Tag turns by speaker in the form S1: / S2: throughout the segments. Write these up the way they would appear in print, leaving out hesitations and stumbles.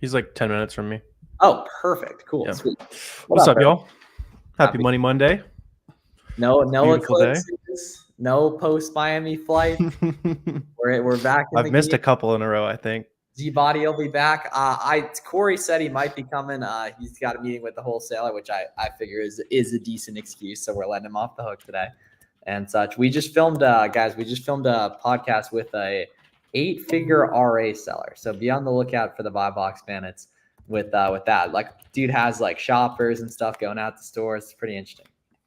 S1: He's like 10 minutes from me.
S2: Oh, perfect. Cool.
S1: Yeah.
S2: Sweet.
S1: What's up,
S2: bro?
S1: y'all? Happy Money Monday.
S2: No
S1: Beautiful
S2: eclipses. No post Miami flight. We're back.
S1: I've missed a couple in a row, I think.
S2: Z-Body will be back. Corey said he might be coming. He's got a meeting with the wholesaler, which I figure is a decent excuse. So we're letting him off the hook today and such. We just filmed, guys. We just filmed a podcast with a 8-figure RA seller. So be on the lookout for the Buy Box Bandits with that. Like, dude has like shoppers and stuff going out to stores. It's pretty interesting.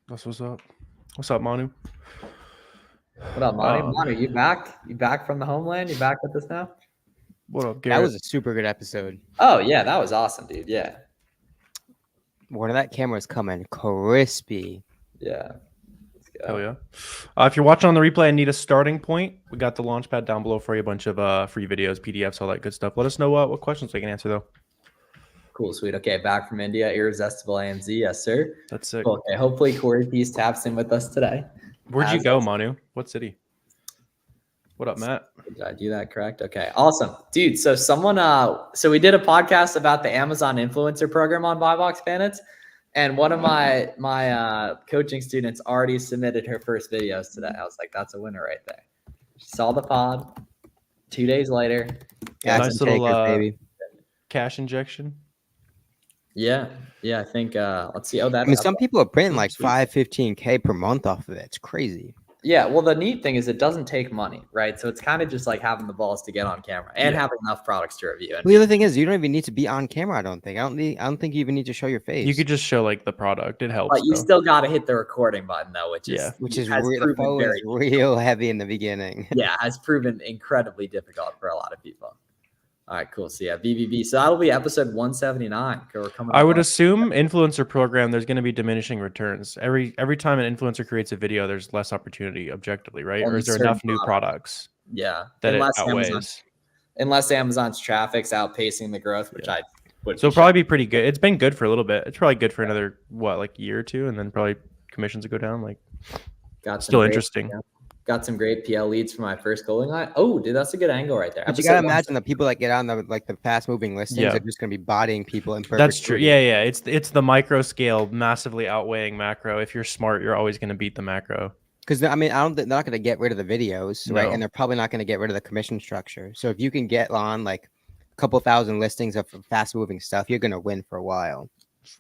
S1: That's what's up. What's up, Manu?
S2: What up, Manu? Manu, you back? You back from the homeland? You back with us now?
S1: What up, Garrett?
S3: That was a super good episode.
S2: Oh, yeah. That was awesome, dude. Yeah.
S3: One of that camera's coming crispy.
S2: Yeah.
S1: Hell yeah. If you're watching on the replay and need a starting point, we got the Launchpad down below for you. A bunch of free videos, PDFs, all that good stuff. Let us know what questions we can answer, though.
S2: Cool, sweet. Okay, back from India. Irresistible AMZ. Yes, sir.
S1: That's sick.
S2: Cool. Okay, hopefully Corey Peace taps in with us today.
S1: Where'd you go, Manu? What city? What up, Matt?
S2: Did I do that correct? Okay, awesome. Dude, so so we did a podcast about the Amazon influencer program on Buy Box Bandits, and one of my coaching students already submitted her first videos today. I was like, that's a winner right there. She saw the pod. 2 days later.
S1: Nice little cash injection.
S2: Yeah, I think let's see. Oh, that.
S3: I mean, some people are printing like 15K per month off of it. It's crazy.
S2: Yeah, well, the neat thing is it doesn't take money, right? So it's kind of just like having the balls to get on camera and having enough products to review.
S3: Well, the other thing is you don't even need to be on camera. I don't think you even need to show your face.
S1: You could just show like the product. It helps.
S2: But you still got to hit the recording button though, which is
S3: real heavy in the beginning.
S2: Yeah, has proven incredibly difficult for a lot of people. All right, cool. So yeah, BBB. So that'll be episode 179. We're coming.
S1: I would assume influencer program. There's going to be diminishing returns every time an influencer creates a video. There's less opportunity objectively, right? Or is there enough new products?
S2: Yeah,
S1: that it outweighs.
S2: Unless Amazon's traffic's outpacing the growth, which I would.
S1: So it'll probably be pretty good. It's been good for a little bit. It's probably good for another year or two, and then probably commissions will go down. Like, still interesting.
S2: Yeah. Got some great PL leads for my first goaling line. Oh, dude, that's a good angle right there.
S3: But you gotta imagine the people that get on the fast moving listings are just gonna be bodying people in perfect.
S1: That's true. Yeah. It's the micro scale massively outweighing macro. If you're smart, you're always gonna beat the macro.
S3: Because I mean, they're not gonna get rid of the videos, right? And they're probably not gonna get rid of the commission structure. So if you can get on like a couple thousand listings of fast moving stuff, you're gonna win for a while.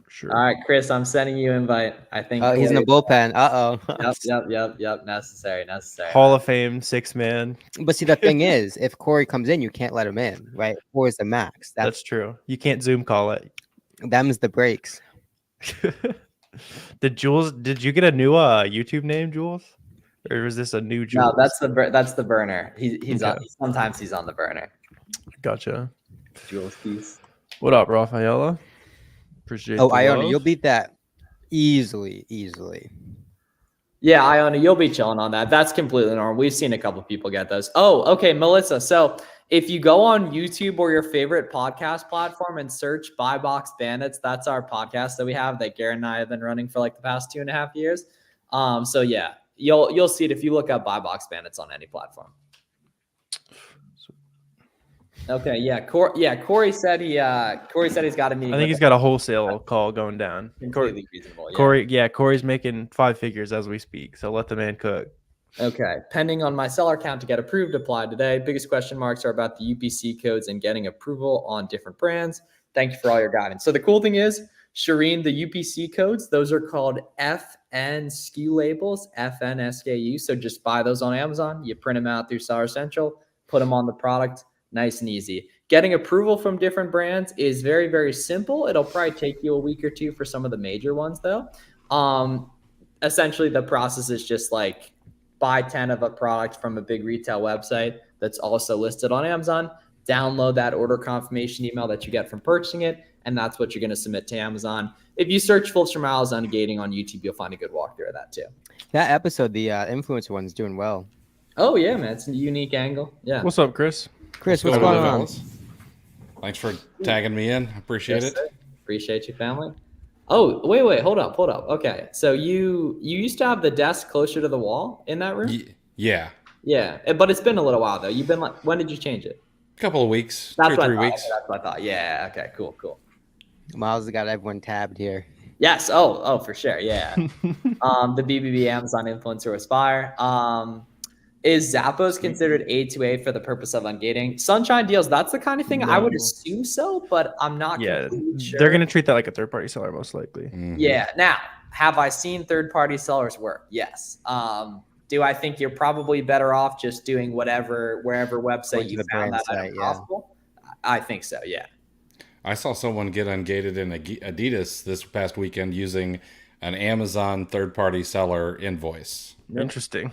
S1: Sure.
S2: All right, Chris, I'm sending you an invite. I think.
S3: Oh, he's in the bullpen.
S2: Yep. Necessary.
S1: Hall of Fame 6-man.
S3: But see, the thing is, if Corey comes in, you can't let him in, right? 4 is the max.
S1: That's true. You can't Zoom call it.
S3: Them's the breaks.
S1: Did you get a new YouTube name, Jules? Or was this a new Jules?
S2: No, that's the burner. He's okay. Sometimes he's on the burner.
S1: Gotcha.
S2: Jules Keys.
S1: What up, Rafaela? Appreciate.
S3: Oh, Iona, you'll beat that easily.
S2: Yeah, Iona, you'll be chilling on that. That's completely normal. We've seen a couple people get those. Oh, okay, Melissa. So if you go on YouTube or your favorite podcast platform and search Buy Box Bandits, that's our podcast that we have that Garrett and I have been running for like the past 2.5 years. So yeah, you'll see it if you look up Buy Box Bandits on any platform. Okay, yeah. Corey said he's got a meeting.
S1: I think he's got a wholesale call going down.
S2: Completely reasonable. Yeah.
S1: Corey's making 5 figures as we speak, so let the man cook.
S2: Okay. Pending on my seller account to get approved, applied today. Biggest question marks are about the UPC codes and getting approval on different brands. Thank you for all your guidance. So the cool thing is, Shireen, the UPC codes, those are called FN SKU labels, FN SKU. So just buy those on Amazon. You print them out through Seller Central, put them on the product. Nice and easy. Getting approval from different brands is very, very simple. It'll probably take you a week or two for some of the major ones, though. Essentially, the process is just like buy 10 of a product from a big retail website that's also listed on Amazon, download that order confirmation email that you get from purchasing it, and that's what you're going to submit to Amazon. If you search Flips4Miles ungating on YouTube, you'll find a good walkthrough of that too.
S3: That episode, the influencer one's doing well.
S2: Oh, yeah, man. It's a unique angle. Yeah.
S1: What's up, Chris?
S3: What's going on?
S4: Thanks for tagging me in. Appreciate it.
S2: Sir. Appreciate you, family. Oh, wait. Hold up. Okay. So you used to have the desk closer to the wall in that room?
S4: Yeah.
S2: Yeah. But it's been a little while, though. You've been when did you change it?
S4: couple of weeks,
S2: That's
S4: 2 or
S2: what
S4: 3
S2: I thought.
S4: weeks.
S2: Okay, that's what I thought. Yeah. Okay. Cool.
S3: Miles has got everyone tabbed here.
S2: Yes. Oh, for sure. Yeah. The BBB Amazon influencer was fire. Is Zappos considered A2A for the purpose of ungating? Sunshine deals, that's the kind of thing I would
S1: No.
S2: assume so, but I'm not
S1: Yeah,
S2: completely sure.
S1: they're gonna treat that like a third-party seller most likely.
S4: Mhm.
S2: Yeah. Now, have I seen third-party sellers work? Yes. Do I think you're probably better off just doing wherever website
S3: Going to
S2: you
S3: the
S2: found
S3: brand
S2: that
S3: site,
S2: item
S3: yeah.
S2: possible? I think so. Yeah.
S4: I saw someone get ungated in Adidas this past weekend using an Amazon third-party seller invoice.
S1: Interesting.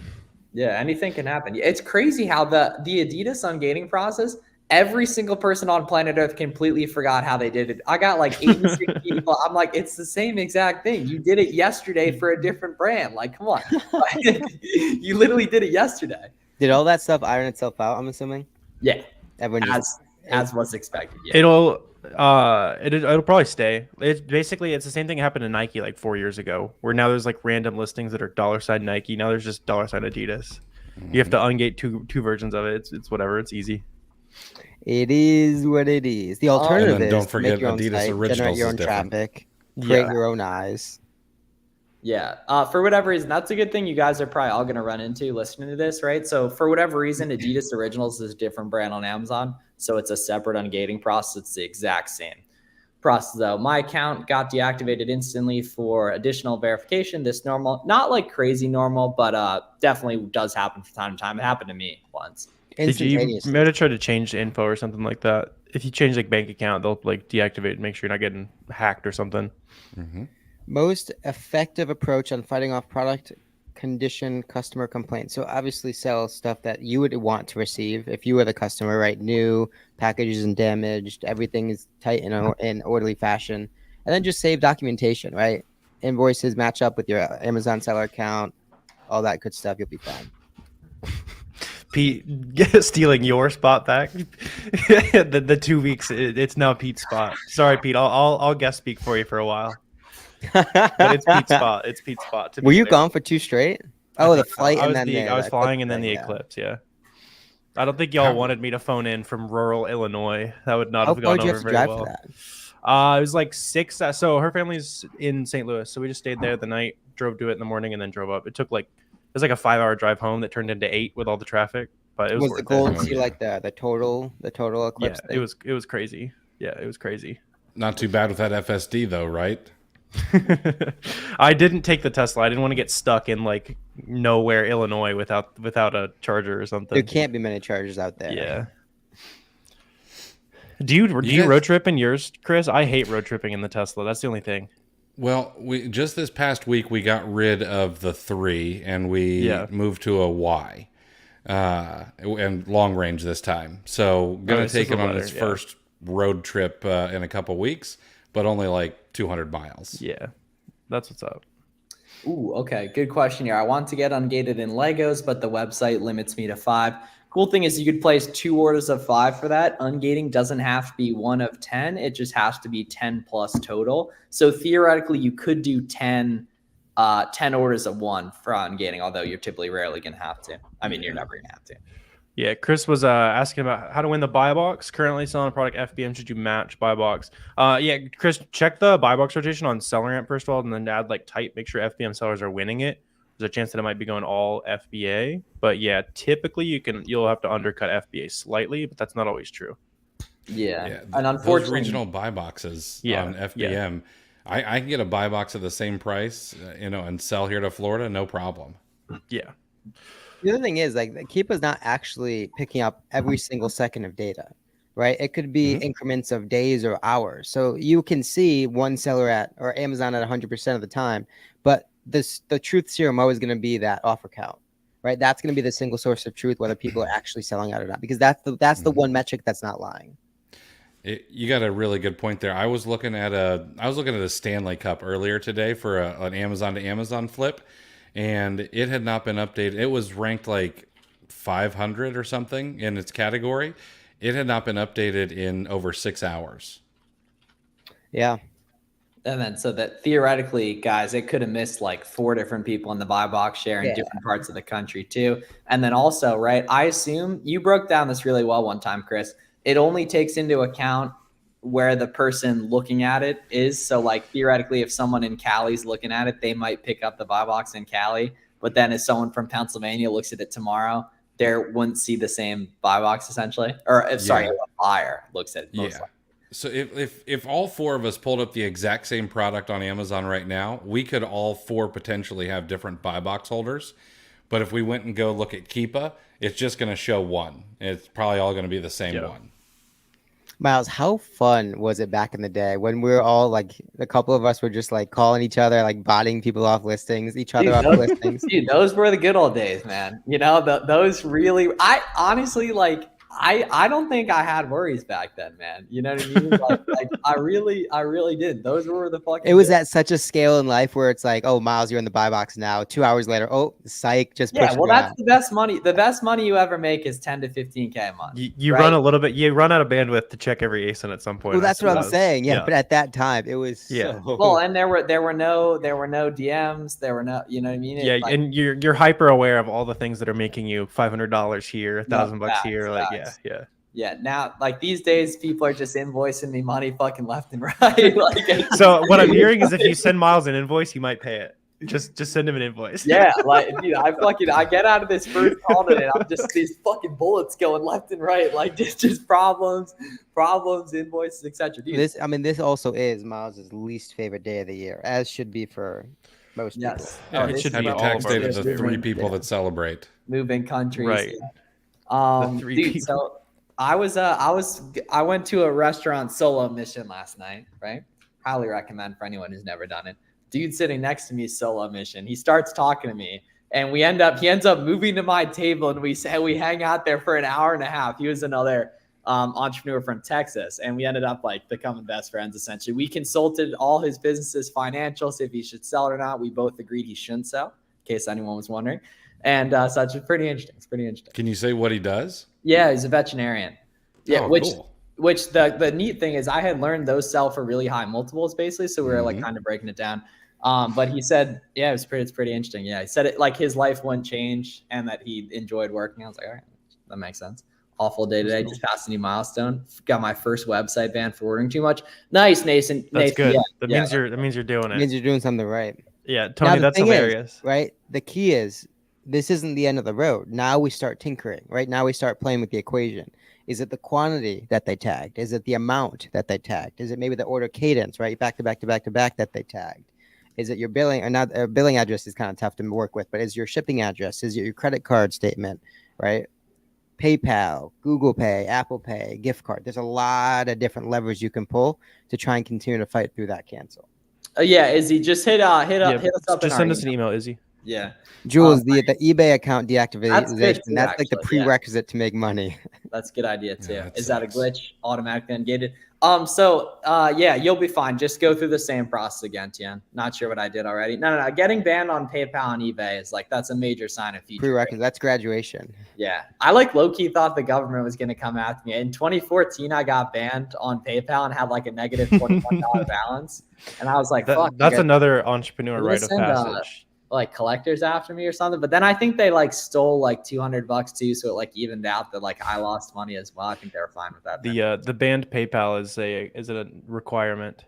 S2: Yeah, anything can happen. It's crazy how the Adidas ungating process, every single person on planet Earth completely forgot how they did it. I got like 86 people. I'm like, it's the same exact thing. You did it yesterday for a different brand. Like, come on. You literally did it yesterday.
S3: Did all that stuff iron itself out, I'm assuming?
S2: Yeah,
S3: Everyone just
S2: as was expected. Yeah.
S1: It'll probably stay. It's the same thing happened to Nike like 4 years ago, where now there's like random listings that are $ Nike. Now there's just $ Adidas. You have to ungate two versions of it. It's whatever. It's easy.
S3: It is what it is. The alternative
S4: And then
S3: is
S4: don't forget
S3: make your own
S4: Adidas
S3: site,
S4: Originals
S3: generate your
S4: is
S3: own
S4: different.
S3: traffic, create
S1: Yeah.
S3: your own eyes.
S2: Yeah. For whatever reason, that's a good thing you guys are probably all going to run into listening to this, right? So for whatever reason, Adidas Originals is a different brand on Amazon. So it's a separate ungating process. It's the exact same process though. My account got deactivated instantly for additional verification. This normal, not like crazy normal, but definitely does happen from time to time. It happened to me once.
S1: Did you
S3: Instantaneously.
S1: maybe try to change the info or something like that? If you change like bank account, they'll like deactivate and make sure you're not getting hacked or something.
S4: Mm-hmm.
S3: Most effective approach on fighting off product condition customer complaints. So obviously sell stuff that you would want to receive if you were the customer, right? New packages and damaged, everything is tight in orderly fashion, and then just save documentation, right? Invoices match up with your Amazon seller account, all that good stuff. You'll be fine.
S1: Pete stealing your spot back. the 2 weeks, it's now Pete's spot. Sorry, Pete. I'll guest speak for you for a while. But it's Pete's spot. It's Pete's spot.
S3: Were you gone for 2 straight? Oh, the flight
S1: I
S3: and
S1: was
S3: then
S1: I was flying and then the
S3: thing, yeah.
S1: eclipse. Yeah. I don't think y'all wanted me to phone in from rural Illinois. That would not
S3: How
S1: have
S3: far
S1: gone
S3: did you
S1: over
S3: have to
S1: very
S3: drive
S1: well.
S3: for that?
S1: It was like 6. So her family's in St. Louis, so we just stayed there the night, drove to it in the morning, and then drove up. It was like a 5-hour drive home that turned into 8 with all the traffic. But it was
S3: Was
S1: worth
S3: the goal
S1: it.
S3: to see like the total eclipse
S1: Yeah,
S3: thing?
S1: it was crazy. Yeah, it was crazy.
S4: Not too bad with that FSD though, right?
S1: I didn't take the Tesla. I didn't want to get stuck in like nowhere Illinois without a charger or something.
S3: There can't be many chargers out there.
S1: Yeah. Do you
S4: guys-
S1: road trip in yours, Chris? I hate road tripping in the Tesla. That's the only thing.
S4: Well, we just this past week we got rid of the 3 and we moved to a Y, and long range this time. So gonna
S1: this
S4: take
S1: is
S4: him on
S1: better,
S4: his
S1: yeah.
S4: first road trip in a couple weeks, but only like 200 miles.
S1: Yeah, that's what's up.
S2: Ooh, okay. Good question here. I want to get ungated in Legos, but the website limits me to 5. Cool thing is you could place 2 orders of 5 for that. Ungating doesn't have to be 1 of 10. It just has to be 10 plus total. So theoretically, you could do 10 orders of 1 for ungating, although you're typically rarely going to have to. I mean, you're never going to have to.
S1: Yeah, Chris was asking about how to win the buy box. Currently selling a product FBM. Should you match buy box? Yeah, Chris, check the buy box rotation on SellerAmp first of all, and then add like type. Make sure FBM sellers are winning it. There's a chance that it might be going all FBA, but yeah, typically you'll have to undercut FBA slightly, but that's not always true.
S2: Yeah. And
S4: those
S2: unfortunately,
S4: regional buy boxes
S1: Yeah,
S4: on FBM, I can get a buy box at the same price, and sell here to Florida, no problem.
S1: Yeah.
S3: The other thing is, like, Keepa's not actually picking up every single second of data, right? It could be increments of days or hours. So you can see one seller or Amazon at 100% of the time, but the truth serum always going to be that offer count, right? That's going to be the single source of truth, whether people are actually selling out or not, because that's the one metric that's not lying.
S4: You got a really good point there. I was looking at a Stanley Cup earlier today for an Amazon to Amazon flip, and it had not been updated. It was ranked like 500 or something in its category. It had not been updated in over 6 hours.
S3: Yeah.
S2: and then so that theoretically, guys, it could have missed like 4 different people in the buy box share in different parts of the country too. And then also, right, I assume you broke down this really well one time, Chris. it only takes into account where the person looking at it is. So like theoretically, if someone in Cali's looking at it, they might pick up the buy box in Cali. But then if someone from Pennsylvania looks at it tomorrow, they wouldn't see the same buy box essentially. Or if sorry,
S4: Yeah.
S2: a buyer looks at it. Most
S4: Yeah.
S2: likely.
S4: So if all four of us pulled up the exact same product on Amazon right now, we could all four potentially have different buy box holders. But if we went and go look at Keepa, it's just going to show one. It's probably all going to be the same one.
S3: Miles, how fun was it back in the day when we were all like, a couple of us were just like calling each other, like botting people off listings, each other off listings?
S2: Dude, those were the good old days, man. You know, those really, I honestly like, I don't think I had worries back then, man. You know what I mean? Like I really did. Those were the fucking.
S3: It was at such a scale in life where it's like, oh, Miles, you're in the buy box now. 2 hours later, oh, psych, just
S2: yeah.
S3: pushed
S2: Well,
S3: me
S2: that's
S3: out.
S2: the best money. The best money you ever make is 10 to 15K a month.
S1: You
S2: right?
S1: run a little bit. You run out of bandwidth to check every ASIN at some point.
S3: Well, that's what I'm saying. Yeah,
S1: Yeah.
S3: but at that time, it was
S1: Yeah.
S3: so...
S2: Well, and there were no DMs. There were no, you know what I mean?
S1: Yeah,
S2: like,
S1: and you're hyper aware of all the things that are making you $500 here, $1,000 here. Like, yeah.
S2: Yeah, now like these days, people are just invoicing me money fucking left and right. Like,
S1: So what I'm hearing is if you send Miles an invoice, he might pay it. Just send him an invoice.
S2: yeah, like dude, I get out of this first call today, and I'm just these fucking bullets going left and right, like just problems, invoices, etc.
S3: This also is Miles' least favorite day of the year, as should be for most people.
S1: Yeah, it should be
S4: Happy
S1: all
S4: tax
S1: of our
S4: day to the
S1: listeners.
S4: three people that celebrate.
S2: Moving countries,
S1: Right.
S2: Yeah.
S1: The three
S2: Dude,
S1: people.
S2: so I went to a restaurant solo mission last night, right? Highly recommend for anyone who's never done it. Dude sitting next to me, solo mission. He starts talking to me, and he ends up moving to my table, and we hang out there for an hour and a half. He was another entrepreneur from Texas, and we ended up like becoming best friends. Essentially, we consulted all his businesses, financials, if he should sell it or not. We both agreed he shouldn't sell, in case anyone was wondering. And so it's pretty interesting. It's pretty interesting.
S4: Can you say what he does?
S2: Yeah, he's a veterinarian. Yeah,
S4: Oh,
S2: which
S4: cool.
S2: the neat thing is I had learned those sell for really high multiples basically, so we were like kind of breaking it down. But he said, yeah, it's pretty interesting. Yeah, he said it like his life wouldn't change and that he enjoyed working. I was like, all right, that makes sense. Awful day today. Just passed a new milestone. Got my first website ban for ordering too much. Nice, Nathan.
S1: That's good.
S2: Yeah,
S1: that
S2: yeah.
S1: means you're doing
S3: It means
S1: it.
S3: you're doing something right.
S1: Yeah,
S3: Now,
S1: Tony,
S3: the
S1: that's
S3: thing is,
S1: hilarious.
S3: right? The key is this isn't the end of the road. Now we start tinkering, right? Now we start playing with the equation. Is it the quantity that they tagged? Is it the amount that they tagged? Is it maybe the order cadence, right? Back to back to back to back that they tagged? Is it your billing or not? Billing address is kind of tough to work with, but is your shipping address? Is it your credit card statement, right? PayPal, Google Pay, Apple Pay, gift card. There's a lot of different levers you can pull to try and continue to fight through that cancel.
S2: Yeah, Izzy, just hit us up.
S1: Just send us an email, Izzy.
S2: Yeah.
S3: Jules, the eBay account
S2: That's
S3: deactivation,
S2: good too,
S3: that's like the
S2: actually, yeah.
S3: prerequisite to make money.
S2: That's a good idea too.
S4: Yeah, that
S2: Is that a
S4: sucks.
S2: glitch? Automatically ungated. Yeah, you'll be fine. Just go through the same process again, Tian. Not sure what I did already. No. Getting banned on PayPal and eBay is like that's a major sign of future.
S3: Prerequisite. That's graduation.
S2: Yeah, I like low key thought the government was going to come after me. In 2014, I got banned on PayPal and had like a negative $41 balance, and I was like, "Fuck."
S1: That's another entrepreneur rite of
S2: Listen,
S1: passage.
S2: like collectors after me or something. But then I think they like stole like $200 too, so it like evened out that like I lost money as well. I think they were fine with that.
S1: The banned PayPal is a requirement.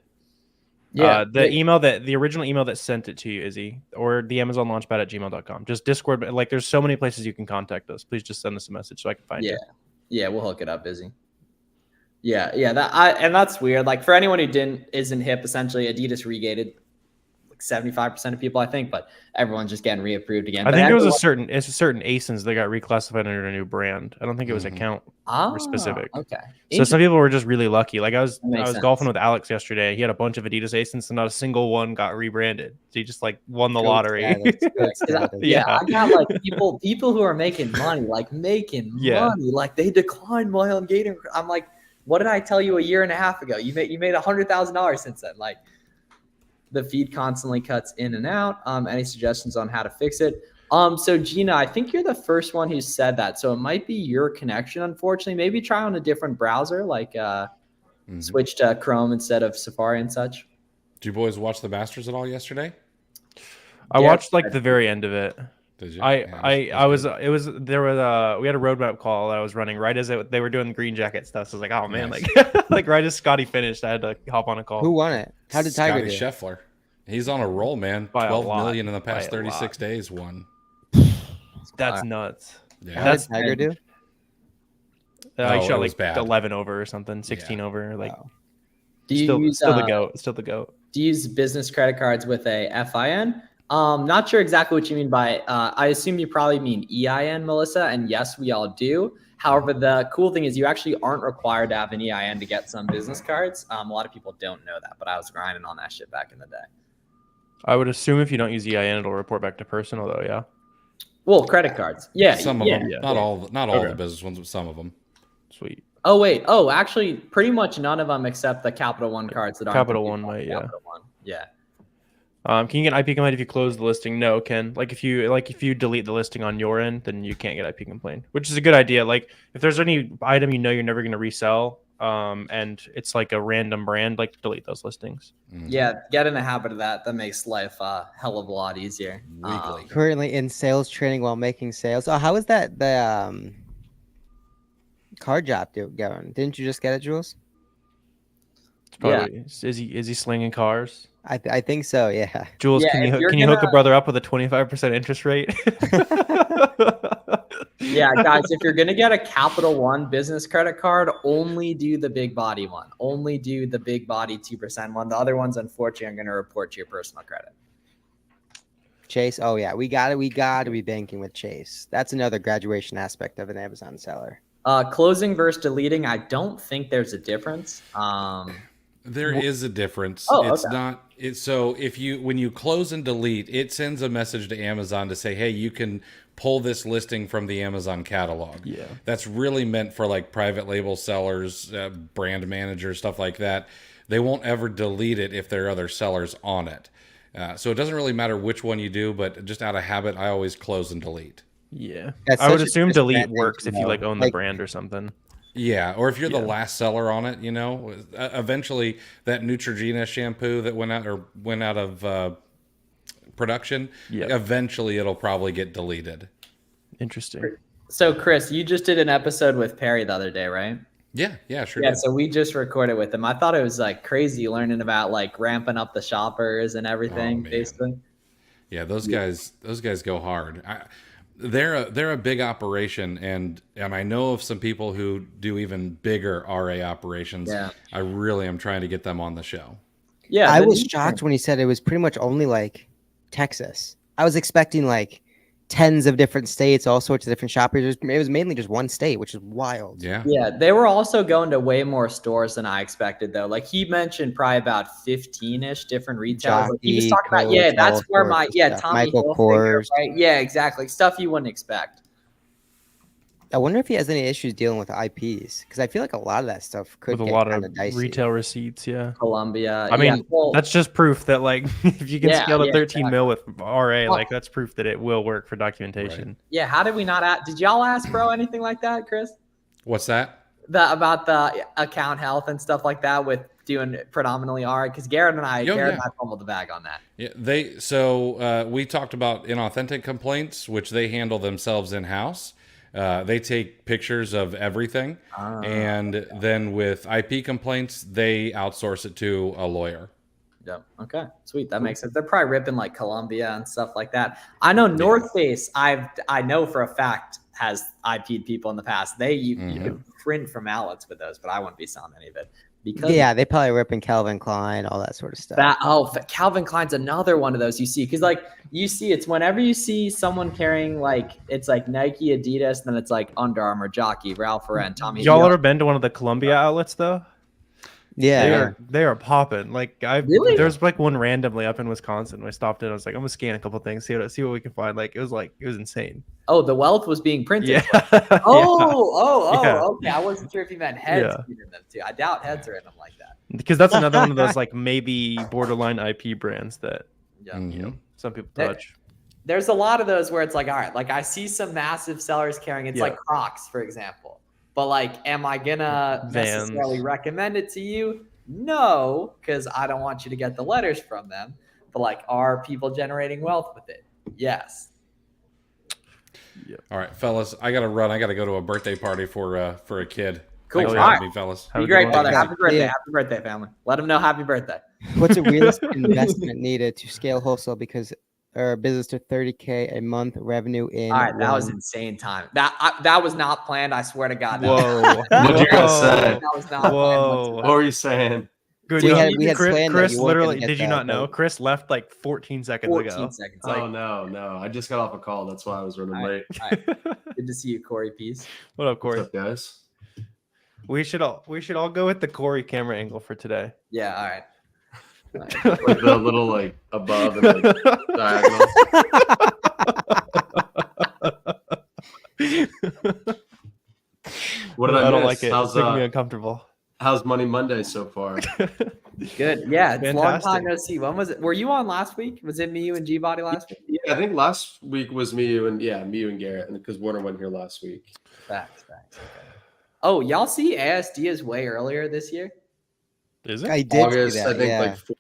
S2: Yeah,
S1: The original email that sent it to you, Izzy, or the Amazon Launchpad at gmail.com. Just Discord. Like, there's so many places you can contact us. Please just send us a message so I can find you.
S2: Yeah, we'll hook it up, Izzy. Yeah. That's weird. Like for anyone who isn't hip, essentially Adidas regated like 75% of people, I think, but everyone's just getting reapproved again.
S1: I
S2: But
S1: think
S2: everyone,
S1: it's a certain ASINs that got reclassified under a new brand. I don't think it was account specific.
S2: Okay.
S1: So some people were just really lucky. Like I was
S2: sense.
S1: golfing with Alex yesterday. He had a bunch of Adidas ASINs, and not a single one got rebranded. So he just like won the lottery.
S2: Yeah, I got like people who are making money, like money, like they declined my ungated. I'm like, what did I tell you a year and a half ago? You made $100,000 since then. Like the feed constantly cuts in and out. Any suggestions on how to fix it? So Gina, I think you're the first one who said that. So it might be your connection, unfortunately. Maybe try on a different browser, like switch to Chrome instead of Safari and such.
S4: Did you boys watch the Masters at all yesterday?
S1: I watched like the very end of it.
S4: Did you?
S1: I
S4: Yeah,
S1: I
S4: that's
S1: I was
S4: good.
S1: it was there was we had a roadmap call that I was running right as they were doing the green jacket stuff. So I was like, oh man,
S4: Nice.
S1: like like right as Scotty finished, I had to hop on a
S3: Who
S1: call
S3: won it? How did Tiger
S4: Scotty
S3: do?
S4: Scheffler. He's on a roll, man.
S1: by a
S4: 12
S1: lot.
S4: million in the
S1: By
S4: past
S1: a
S4: 36
S1: lot.
S4: days won.
S1: That's nuts.
S4: Yeah.
S3: How did
S1: That's
S3: Tiger do?
S1: he
S4: Oh,
S1: shot
S4: it was
S1: like
S4: bad.
S1: 11 over or something, 16
S4: Yeah.
S1: over. Like
S3: Oh.
S2: Do you
S1: still
S2: use
S1: still the goat. Still the goat.
S2: do you use business credit cards with a FIN? Not sure exactly what you mean by. I assume you probably mean EIN, Melissa. And yes, we all do. However, the cool thing is you actually aren't required to have an EIN to get some business cards. A lot of people don't know that, but I was grinding on that shit back in the day.
S1: I would assume if you don't use EIN, it'll report back to personal though. Yeah.
S2: Well, credit cards. Yeah.
S4: Some of
S2: yeah,
S4: them,
S1: yeah.
S4: not all
S1: Okay.
S4: the business ones, but some of them.
S1: Sweet.
S2: Oh, wait. Oh, actually, pretty much none of them except the Capital One cards that aren't.
S1: Capital
S2: the
S1: One might, yeah.
S2: Capital One. Yeah.
S1: Can you get IP complaint if you close the listing? No, Ken. Like if you delete the listing on your end, then you can't get IP complaint, which is a good idea. Like if there's any item you know you're never going to resell, and it's like a random brand, like delete those listings.
S2: Yeah. Get in the habit of that. That makes life a hell of a lot easier.
S4: Weekly.
S3: Currently in sales training while making sales. Oh, how is that the car job going? Didn't you just get it, Jules?
S1: It's probably, is he slinging cars?
S3: I think so. Yeah.
S1: Jules,
S2: Yeah,
S1: can
S2: if
S1: you
S2: you're
S1: hook a
S2: gonna-
S1: brother up with a 25% interest rate?
S2: Yeah, guys, if you're going to get a Capital One business credit card, only do the big body one. Only do the big body 2% one. The other ones, unfortunately, are going to report to your personal credit.
S3: Chase. Oh yeah, we gotta be banking with Chase. That's another graduation aspect of an Amazon seller.
S2: Closing versus deleting, I don't think there's a difference.
S4: There is a difference.
S2: Oh,
S4: It's
S2: okay.
S4: not. It's so when you close and delete, it sends a message to Amazon to say, "Hey, you can pull this listing from the Amazon catalog."
S1: Yeah.
S4: That's really meant for like private label sellers, brand managers, stuff like that. They won't ever delete it if there are other sellers on it. So it doesn't really matter which one you do, but just out of habit, I always close and delete.
S1: Yeah.
S3: That's
S1: I would
S3: such a
S1: assume delete
S3: disadvantage,
S1: works if you
S3: though.
S1: like own the
S3: Like-
S1: brand or something.
S4: Yeah, or if you're the
S1: Yeah.
S4: last seller on it, eventually that Neutrogena shampoo that went out of production,
S1: Yeah.
S4: eventually it'll probably get deleted.
S1: Interesting.
S2: So, Chris, you just did an episode with Perry the other day, right?
S4: Yeah, sure.
S2: Yeah,
S4: did.
S2: so we just recorded with him. I thought it was like crazy learning about like ramping up the shoppers and everything,
S4: man.
S2: basically.
S4: Yeah, those guys go hard. They're a big operation, and I know of some people who do even bigger RA operations.
S2: Yeah.
S4: I really am trying to get them on the show.
S2: Yeah,
S3: I
S2: the
S3: was
S2: neat
S3: shocked
S2: thing-
S3: when he said it was pretty much only like Texas. I was expecting like tens of different states, all sorts of different shoppers. It was mainly just one state, which is wild.
S4: Yeah.
S2: Yeah, they were also going to way more stores than I expected, though. Like he mentioned, probably about 15-ish different retailers. Like, he was
S3: Jockey,
S2: talking about,
S3: Coach,
S2: that's
S3: all
S2: where
S3: sorts
S2: my
S3: of stuff.
S2: Tommy
S3: Michael
S2: Hilfiger,
S3: Kors.
S2: right? Yeah, exactly. Stuff you wouldn't expect.
S3: I wonder if he has any issues dealing with IPs because I feel like a lot of that stuff could
S1: With a
S3: get
S1: lot of
S3: kinda dicey.
S1: retail receipts, yeah.
S2: Columbia.
S1: I mean,
S2: yeah, well,
S1: that's just proof that like if you can
S2: Yeah,
S1: scale to
S2: yeah,
S1: 13
S2: exactly.
S1: mil with RA,
S2: Well-
S1: like that's proof that it will work for documentation.
S2: yeah. How did we not did y'all ask bro anything like that, Chris?
S4: What's that?
S2: About the account health and stuff like that with doing predominantly RA? Because Garrett and I fumbled the bag on that.
S4: Yeah, we talked about inauthentic complaints, which they handle themselves in house. They take pictures of everything, and then with IP complaints, they outsource it to a lawyer.
S2: Yep. Okay. Sweet. That makes sense. They're probably ripping like Columbia and stuff like that. I know North Face. I know for a fact has IP'd people in the past. You could print from outlets with those, but I wouldn't be selling any of it because
S3: Yeah, they probably ripping Calvin Klein, all that sort of stuff.
S2: Calvin Klein's another one of those you see because like you see it's whenever you see someone carrying like it's like Nike, Adidas, then it's like Under Armour, Jockey, Ralph Lauren, Tommy.
S1: Y'all
S2: Hilfiger.
S1: ever been to one of the Columbia outlets though?
S3: Yeah.
S1: They are popping. Like
S2: Really?
S1: there's like one randomly up in Wisconsin. I stopped in. I was like, I'm gonna scan a couple things, see what we can find. Like it was insane.
S2: Oh, the wealth was being printed.
S1: Yeah. Yeah.
S2: Okay. I wasn't sure if you meant heads
S1: Yeah.
S2: in them too. I doubt heads are in them like that.
S1: Because that's another one of those like maybe borderline IP brands that
S2: Yeah.
S4: Mhm.
S1: some people
S2: That-
S1: touch.
S2: There's a lot of those where it's like, all right, like I see some massive sellers carrying it's
S1: Yeah.
S2: like Crocs, for example. But like, am I gonna
S1: Vans.
S2: necessarily recommend it to you? No, because I don't want you to get the letters from them. But like, are people generating wealth with it? Yes.
S4: All right, fellas, I gotta run. I gotta go to a birthday party for a kid.
S2: Cool.
S4: Thanks for
S2: All
S4: having me, fellas.
S1: Have
S2: Be
S1: a good
S2: great,
S1: one.
S2: brother.
S3: Thanks.
S2: Happy birthday.
S3: Yeah.
S2: Happy birthday, family. Let them know happy birthday.
S3: What's a realistic investment needed to scale wholesale because our business to 30K a month revenue in
S2: All right, that was
S3: one-
S2: insane time. That was not planned. I swear to God. That
S1: Whoa.
S5: What'd you guys say?
S2: that was not planned.
S1: Whoa.
S5: What were you saying?
S1: Good
S3: We
S1: job.
S3: had
S1: Chris,
S3: planned that
S1: Chris
S3: you weren't gonna
S1: literally,
S3: get
S1: did you
S3: that,
S1: not know?
S3: but-
S1: Chris left like 14 seconds
S2: 14
S1: ago.
S2: seconds.
S5: Oh no, I just got off a call. That's why I was running
S2: All right,
S5: late.
S2: all right. Good to see you, Corey. Peace.
S1: What up, Corey?
S5: What's up, guys?
S1: We should all go with the Corey camera angle for today.
S2: Yeah. All right.
S5: Like the little like above and like diagonal. What did I
S1: don't
S5: miss?
S1: like it. It's making me uncomfortable.
S5: How's Money Monday so far?
S2: Good. Yeah. It's a long time
S1: Fantastic.
S2: no see. When was it? Were you on last week? Was it me, you, and G Body last week?
S5: Yeah, I think last week was me, you, and Garrett, and because Warner wasn't here last week.
S2: Facts. Okay. Oh, y'all see ASD is way earlier this year?
S1: Is it?
S3: I did
S5: August,
S3: see that.
S5: I think
S3: Yeah.
S5: like 4th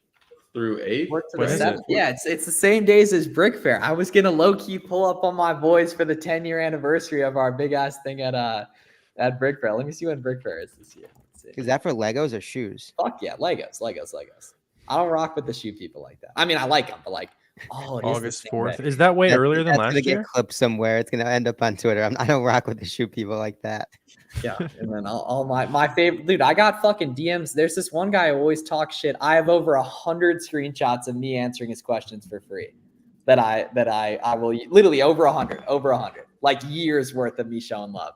S5: through 8th.
S2: What to
S1: When
S2: the
S1: is
S2: 7th?
S1: it?
S2: Yeah, it's the same days as Brick Fair. I was gonna low key pull up on my boys for the 10-year anniversary of our big ass thing at Brick Fair. Let me see when Brick Fair is this year. Let's see.
S3: Is that for Legos or shoes?
S2: Fuck yeah, Legos. I don't rock with the shoe people like that. I mean, I like them, but like, oh, it is the
S1: August
S2: same
S1: 4th.
S2: day.
S1: Is that way earlier than
S3: That's
S1: last
S3: gonna
S1: year?
S3: get clipped somewhere. It's gonna end up on Twitter. I don't rock with the shoe people like that.
S2: Yeah, and then all my favorite dude. I got fucking DMs. There's this one guy who always talks shit. I have over 100 screenshots of me answering his questions for free. That I will literally over 100, like years worth of me showing love.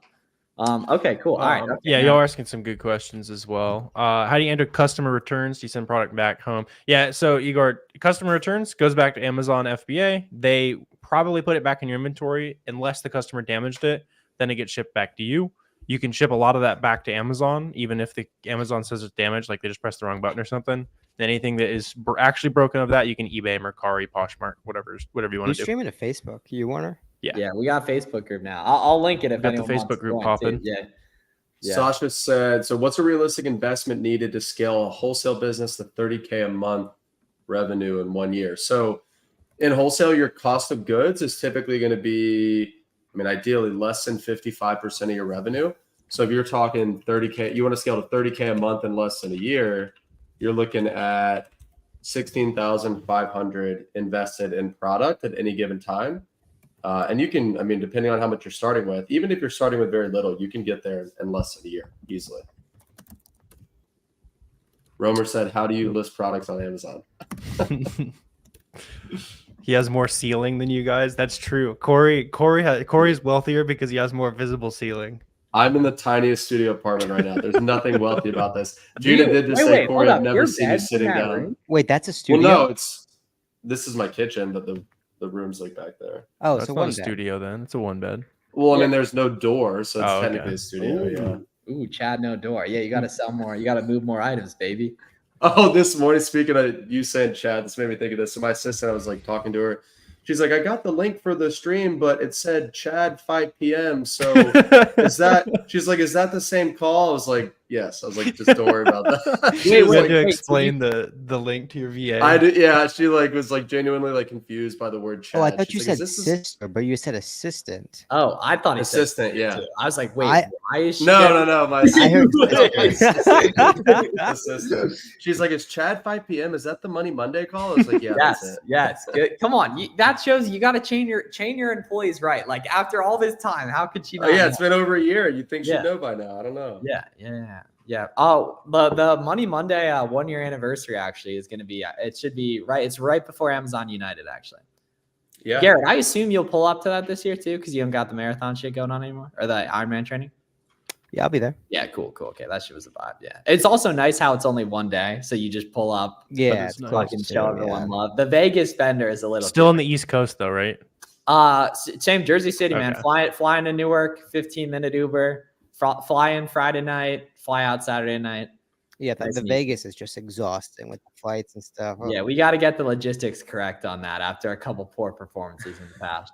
S2: Okay, cool. All right. Okay,
S1: Yeah,
S2: now-
S1: y'all are asking some good questions as well. How do you enter customer returns? Do you send product back home? Yeah, so Igor, customer returns goes back to Amazon FBA. They probably put it back in your inventory unless the customer damaged it. Then it gets shipped back to you. You can ship a lot of that back to Amazon, even if the Amazon says it's damaged, like they just pressed the wrong button or something. Anything that is actually broken of that, you can eBay, Mercari, Poshmark, whatever you
S3: You
S1: want to do.
S3: streaming to Facebook, you Warner?
S2: Yeah, we got a Facebook group now. I'll link it if
S1: Got the
S2: anyone wants
S1: Facebook
S2: to
S1: group
S2: join,
S1: popping.
S2: too. Yeah. Yeah.
S5: Sasha said, so what's a realistic investment needed to scale a wholesale business to 30K a month revenue in 1 year? So in wholesale, your cost of goods is typically going to be, I mean, ideally less than 55% of your revenue. So if you're talking 30K, you want to scale to 30K a month in less than a year, you're looking at 16,500 invested in product at any given time. And you can, I mean, depending on how much you're starting with, even if you're starting with very little, you can get there in less than a year easily. Romer said, how do you list products on Amazon?
S1: He has more ceiling than you guys. That's true. Corey's wealthier because he has more visible ceiling.
S5: I'm in the tiniest studio apartment right now. There's nothing wealthy about this. Gina did just say,
S2: wait,
S5: Corey,
S2: hold
S5: I've
S2: up.
S5: never
S2: Your
S5: seen you
S2: bed's in
S5: sitting
S2: that
S5: down.
S2: room?
S3: Wait, that's a
S5: Well,
S3: studio.
S5: no, this is my kitchen, but the room's like back there.
S3: Oh,
S1: That's
S3: so
S1: not
S3: one
S1: a
S3: bed.
S1: studio then. It's a one bed.
S5: Well, I
S2: Yeah.
S5: mean, there's no door, so it's
S1: Oh, okay.
S5: technically a studio. Yeah.
S2: Ooh, Chad, no door. Yeah, you got to sell more. You got to move more items, baby.
S5: Oh, this morning, speaking of you saying Chad, this made me think of this. So my assistant, I was like talking to her. She's like, I got the link for the stream, but it said Chad 5 p.m. So is that? She's like, is that the same call? I was like, yes. I was like, just don't worry about that. She
S1: You
S5: was
S1: had
S5: like,
S1: to explain the link to your VA.
S5: I did, yeah. She like was like genuinely like confused by the word Chad.
S3: Oh, I thought
S5: She's
S3: you
S5: like,
S3: said
S5: "Is this
S3: sister, but you said assistant.
S2: Oh, I thought he said
S5: assistant?" Yeah.
S2: too. I was like, wait,
S3: I-
S2: why is she?
S5: No. My
S3: I heard
S5: assistant. She's like, is Chad 5 p.m.? Is that the Money Monday call? I was like, yeah, that's
S2: Yes,
S5: it.
S2: yes. Good. Come on, that shows you got to chain your employees right. Like after all this time, how could she?
S5: Oh
S2: Not
S5: yeah,
S2: know?
S5: it's been over a year. You'd think
S2: Yeah.
S5: she'd know by now. I don't know.
S2: Yeah. Oh, the Money Monday 1 year anniversary actually is going to be. It should be right. It's right before Amazon United actually.
S5: Yeah.
S2: Garrett, I assume you'll pull up to that this year too because you haven't got the marathon shit going on anymore or the Ironman training.
S3: Yeah, I'll be there.
S2: Yeah, cool. Okay, that shit was a vibe. Yeah, it's also nice how it's only 1 day, so you just pull up.
S3: Yeah,
S1: it's
S3: it's
S1: nice.
S3: close
S2: Fucking
S3: too,
S2: show everyone
S3: yeah.
S2: love. The Vegas vendor is a little
S1: Still on
S2: different.
S1: the East Coast though, right?
S2: Same Jersey City, man.
S1: Okay.
S2: Flying to Newark, 15-minute Uber. Fly in Friday night, fly out Saturday night.
S3: Yeah,
S2: Nice
S3: the
S2: and easy.
S3: Vegas is just exhausting with the flights and stuff. Oh.
S2: Yeah, we got to get the logistics correct on that after a couple poor performances in the past.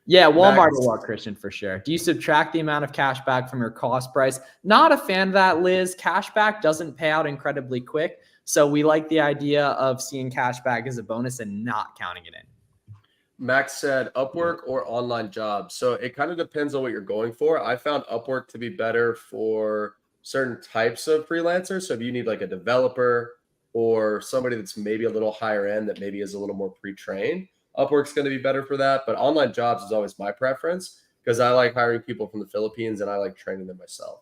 S2: Yeah, Walmart
S5: Max.
S2: will work, Christian, for sure. Do you subtract the amount of cash back from your cost price? Not a fan of that, Liz. Cash back doesn't pay out incredibly quick. So we like the idea of seeing cash back as a bonus and not counting it in.
S5: Max said Upwork or online jobs. So it kind of depends on what you're going for. I found Upwork to be better for certain types of freelancers. So if you need like a developer or somebody that's maybe a little higher end that maybe is a little more pre-trained, Upwork's going to be better for that. But online jobs is always my preference because I like hiring people from the Philippines and I like training them myself.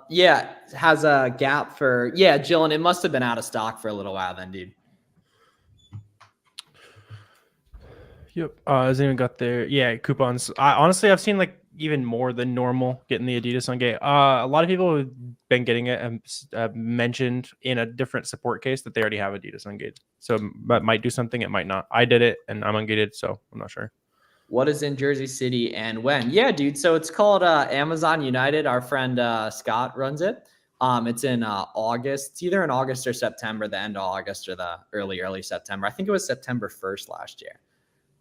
S2: Yeah, has a gap for Jillian. It must have been out of stock for a little while then, dude.
S1: Yep. Hasn't even got there. Yeah, coupons. Honestly, I've seen like even more than normal getting the Adidas on Gate. A lot of people have been getting it and mentioned in a different support case that they already have Adidas on Gate. So that might do something. It might not. I did it and I'm ungated, so I'm not sure.
S2: What is in Jersey City and when? Yeah, dude. So it's called Amazon United. Our friend Scott runs it. It's in August. It's either in August or September, the end of August or the early September. I think it was September 1st last year.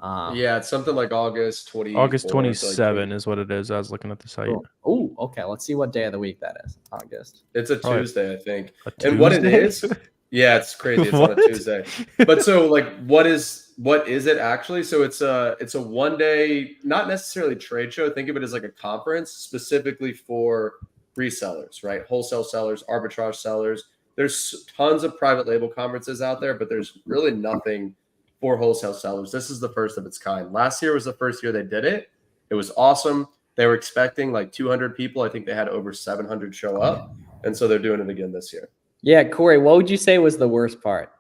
S5: Yeah, it's something like August
S1: 27 is what it is. I was looking at the site.
S2: Cool. Oh, okay. Let's see what day of the week that is. August.
S5: It's a Tuesday, I think.
S1: Tuesday?
S5: And what it is, yeah, it's crazy. It's on a Tuesday. But so like what is it actually? So it's a 1 day, not necessarily trade show. Think of it as like a conference specifically for resellers, right? Wholesale sellers, arbitrage sellers. There's tons of private label conferences out there, but there's really nothing for wholesale sellers. This is the first of its kind. Last year was the first year they did it. It was awesome. They were expecting like 200 people. I think they had over 700 show up. And so they're doing it again this year.
S2: Yeah, Corey, what would you say was the worst part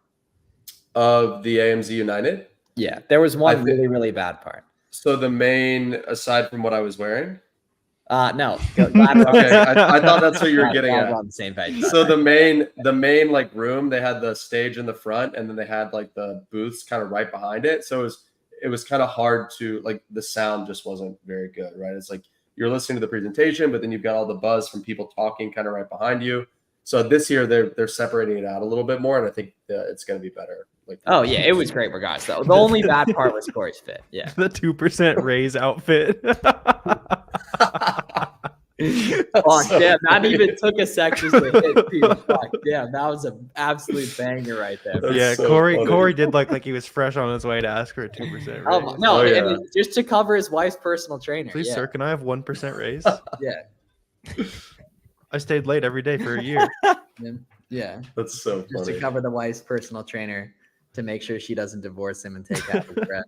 S5: of the AMZ United?
S2: Yeah, there was one really, really bad part.
S5: So the main, aside from what I was wearing?
S2: No.
S5: Okay, I thought that's what you were getting at.
S2: On the same page.
S5: So the main like room, they had the stage in the front, and then they had like the booths kind of right behind it. So it was kind of hard to like the sound just wasn't very good, right? It's like you're listening to the presentation, but then you've got all the buzz from people talking kind of right behind you. So this year they're separating it out a little bit more, and I think it's going to be better. Like,
S2: oh yeah, it was great regardless. Though the only bad part was Corey's fit. Yeah,
S1: the 2% raise outfit.
S2: Oh damn! That even took a section to hit too. Fuck, damn, that was an absolute banger right there.
S1: That's yeah, so Corey did look like he was fresh on his way to ask for a 2% raise.
S2: Oh, no, and just to cover his wife's personal trainer.
S1: Please, sir, can I have 1% raise?
S2: Yeah.
S1: I stayed late every day for a year.
S2: Yeah.
S5: That's so funny.
S2: Just to cover the wife's personal trainer to make sure she doesn't divorce him and take half his breath.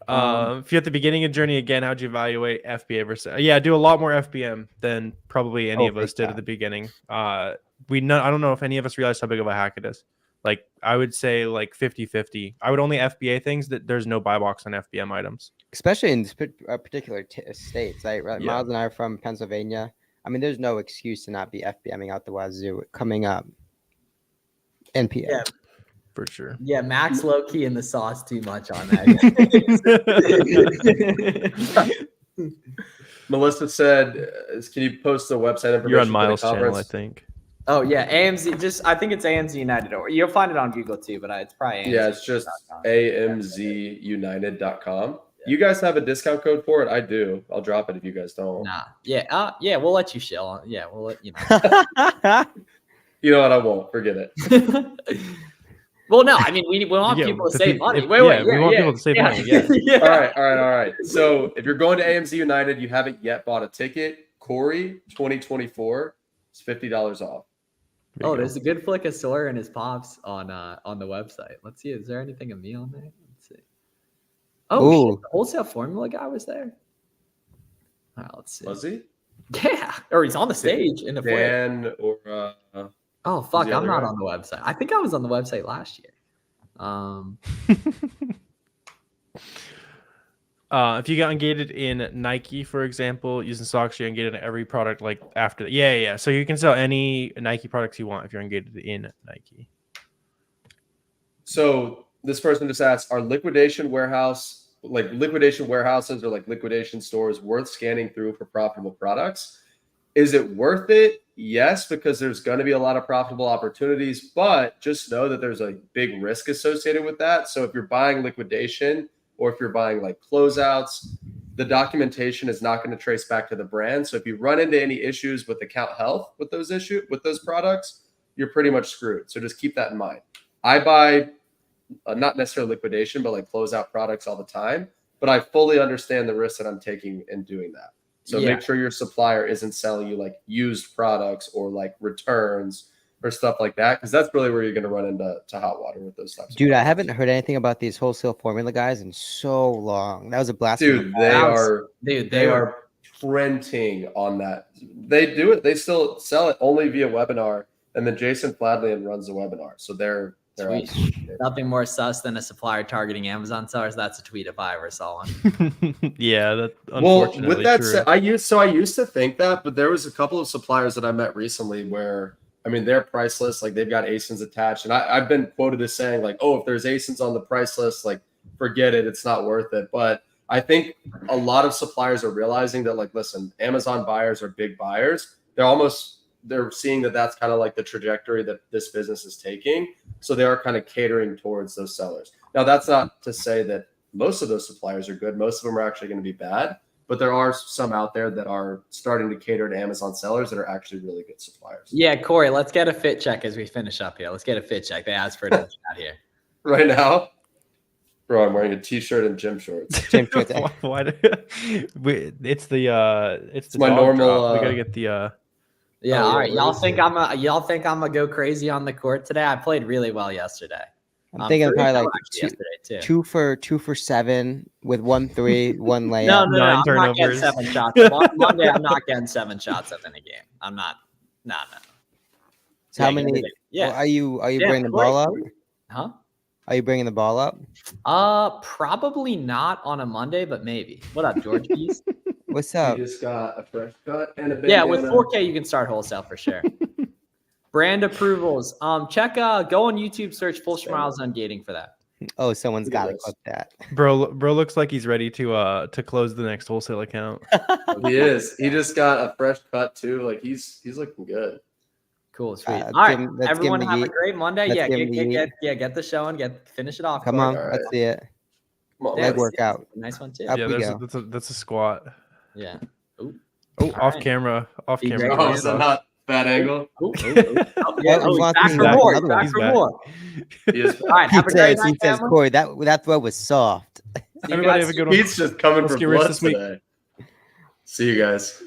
S1: If you're at the beginning of journey again, how'd you evaluate FBA versus? Yeah, do a lot more FBM than probably any of us did at the beginning. I don't know if any of us realized how big of a hack it is. Like I would say like 50-50. I would only FBA things that there's no buy box on FBM items,
S3: especially in particular states. Right?
S1: Yeah.
S3: Miles and I are from Pennsylvania. I mean, there's no excuse to not be FBMing out the wazoo coming up. NPA.
S2: Yeah.
S1: For sure.
S2: Yeah, Max low key in the sauce too much on that.
S5: Melissa said, "Can you post the website information?"
S1: You're on Miles' channel, I think.
S2: Oh yeah, AMZ. I think it's AMZ United, or you'll find it on Google too. But it's probably
S5: AMZ. Yeah, it's just amzunited.com. Yeah. You guys have a discount code for it? I do. I'll drop it if you guys don't.
S2: Nah. Yeah. Yeah. We'll let you shill. Yeah. We'll let you know.
S5: You know what? I won't. Forget it.
S2: Well, no, I mean, we want people to save money.
S1: We want people to save money. Yeah.
S5: Yeah. All right. So if you're going to AMZ United, you haven't yet bought a ticket, Corey 2024 is $50 off.
S2: There's a good flick of Sawyer and his pops on the website. Let's see. Is there anything of me on there? Let's see. Oh, shit, the wholesale formula guy was there. All right, let's see.
S5: Was he?
S2: Yeah. Or he's on the stage in the
S5: Dan or
S2: oh fuck, I'm not on the website. I think I was on the website last year.
S1: If you got ungated in Nike, for example, using socks, you're ungated in every product like after. Yeah. So you can sell any Nike products you want if you're ungated in Nike.
S5: So this person just asked, are liquidation warehouses or like liquidation stores worth scanning through for profitable products? Is it worth it? Yes, because there's going to be a lot of profitable opportunities, but just know that there's a big risk associated with that. So if you're buying liquidation or if you're buying like closeouts, the documentation is not going to trace back to the brand. So if you run into any issues with account health with those products, you're pretty much screwed. So just keep that in mind. I buy not necessarily liquidation, but like closeout products all the time. But I fully understand the risk that I'm taking in doing that. So
S2: Yeah.
S5: make sure your supplier isn't selling you like used products or like returns or stuff like that, because that's really where you're going to run into hot water with those types.
S3: Dude,
S5: of
S3: I
S5: products.
S3: haven't heard anything about these wholesale formula guys in so long. That was a blast.
S5: Dude, they
S2: They
S5: are printing on that. They do it. They still sell it only via webinar, and then Jason Fladlian runs the webinar. So they're
S2: Sweet.
S5: absolutely-
S2: Nothing more sus than a supplier targeting Amazon sellers. That's a tweet if I ever saw one.
S1: Yeah, that's
S5: Well,
S1: unfortunately
S5: with that
S1: true.
S5: said, I used to think that, but there was a couple of suppliers that I met recently where, I mean, they're priceless. Like they've got ASINs attached, and I've been quoted as saying like, "Oh, if there's ASINs on the price list, like forget it, it's not worth it." But I think a lot of suppliers are realizing that, like, listen, Amazon buyers are big buyers. They're seeing that that's kind of like the trajectory that this business is taking. So they are kind of catering towards those sellers. Now, that's not to say that most of those suppliers are good. Most of them are actually going to be bad, but there are some out there that are starting to cater to Amazon sellers that are actually really good suppliers.
S2: Yeah, Corey, let's get a fit check as we finish up here. Let's get a fit check. They asked for it in the chat here.
S5: Right now, bro, I'm wearing a t-shirt and gym shorts.
S3: Gym shorts.
S1: Why it's the
S5: my
S1: dog
S5: normal,
S1: drop. We gotta get the
S2: Yeah,
S5: Oh,
S2: all
S5: yeah,
S2: right.
S5: what is it?
S2: Y'all think I'm gonna go crazy on the court today? I played really well yesterday.
S3: I'm thinking
S2: Free
S3: probably
S2: throw
S3: like
S2: actually yesterday too.
S3: 2 for 7 with 1 3, 1 layup.
S2: No,
S1: Nine
S2: I'm not getting
S1: turnovers.
S2: 7 shots. On Monday, I'm not getting 7 shots up in a game. I'm not. No.
S3: So how many?
S2: Yeah.
S3: Are you
S2: Yeah,
S3: bringing the ball up?
S2: Huh?
S3: Are you bringing the ball up?
S2: Probably not on a Monday, but maybe. What up, George Pease?
S3: What's
S5: We
S3: up?
S5: just got a fresh cut and a
S2: Yeah, with
S5: bandana.
S2: 4K, you can start wholesale for sure. Brand approvals. Check. Go on YouTube, search Flips4Miles ungating for that.
S3: Oh, someone's
S5: Look at
S3: got to
S5: this.
S3: clip that.
S1: bro looks like he's ready to close the next wholesale account.
S5: He is. He just got a fresh cut too. Like he's looking good.
S2: Cool, sweet.
S3: Let's
S2: All right,
S3: give him- let's give
S2: everyone
S3: him
S2: have
S3: the
S2: a great Monday.
S3: let's
S2: Yeah,
S3: give him the
S2: get the show and finish it off.
S3: Come
S2: Corey.
S3: on,
S5: All
S3: let's
S5: right.
S3: see it.
S5: Come on,
S2: Yeah,
S3: Leg
S5: let's-
S3: workout.
S2: Nice one too.
S3: Up
S1: Yeah,
S3: we
S1: that's
S3: go.
S1: that's a squat.
S2: Yeah. Ooh.
S1: Oh,
S2: All
S1: off
S2: right.
S1: camera.
S2: Be great.
S5: Oh, is that not bad angle?
S2: Ooh, ooh, ooh. Oh, yeah.
S3: Oh,
S2: Oh, he's
S3: wants
S2: back
S3: me
S2: for
S3: back.
S2: more.
S3: Another
S2: Back
S3: one.
S1: He's
S2: for
S1: back.
S2: more.
S5: He is
S2: All right,
S3: He
S2: have a great
S3: says,
S2: night, family.
S3: Corey, that throw was soft.
S2: See you
S1: Everybody
S2: guys
S1: have a good one.
S5: He's just coming
S1: Let's
S5: for
S1: get rich
S5: blood
S1: this week.
S5: today. See you guys.